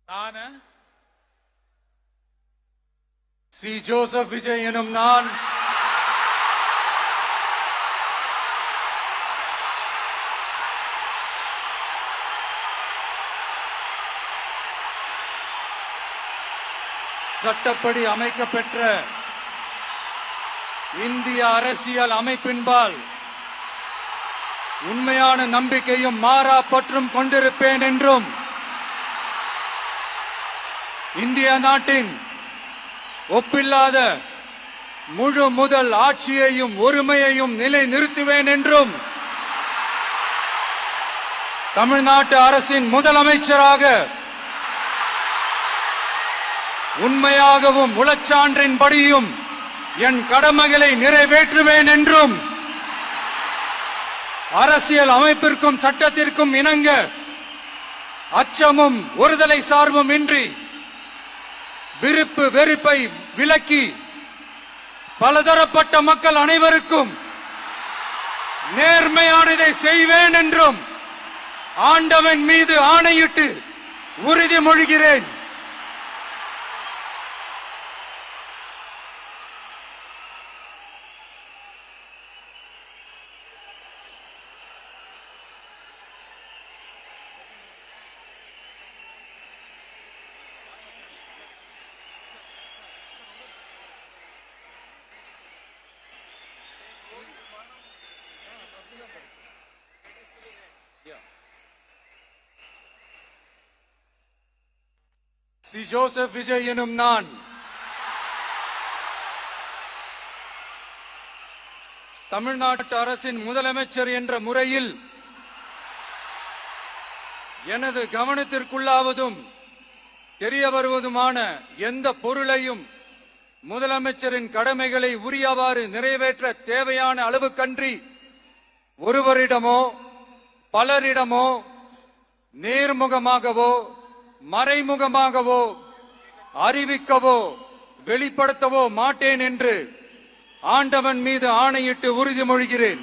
நான் C. Joseph Vijay எனும் நான் சட்டப்படி அமைக்கப்பெற்ற இந்திய அரசியல் அமைப்பின்பால் உண்மையான நம்பிக்கையும் மாறா பற்றும் கொண்டிருப்பேன் என்றும் இந்திய நாட்டின் ஒப்பில்லாத முழு முதல் ஆட்சியையும் ஒருமையையும் நிலைநிறுத்துவேன் என்றும் தமிழ்நாட்டு அரசின் முதலமைச்சராக உண்மையாகவும் உளச்சான்றின்படியும் என் கடமைகளை நிறைவேற்றுவேன் என்றும் அரசியல் அமைப்பிற்கும் சட்டத்திற்கும் இணங்க அச்சமும் ஒருதலை சார்பும் இன்றி விருப்பு வெறுப்பை விலக்கி பலதரப்பட்ட மக்கள் அனைவருக்கும் நேர்மையானதை செய்வேன் என்றும் ஆண்டவன் மீது ஆணையிட்டு உறுதிமொழிகிறேன். சி. ஜோசப் விஜய் எனும் நான் தமிழ்நாட்டு அரசின் முதலமைச்சர் என்ற முறையில் எனது கவனத்திற்குள்ளாவதும் தெரிய வருவதுமான எந்த பொருளையும் முதலமைச்சரின் கடமைகளை உரியவாறு நிறைவேற்ற தேவையான அளவுக்கன்றி ஒருவரிடமோ பலரிடமோ நேர்முகமாகவோ மறைமுகமாகவோ அறிவிக்கவோ வெளிப்படுத்தவோ மாட்டேன் என்று ஆண்டவன் மீது ஆணையிட்டு உறுதிமொழிகிறேன்.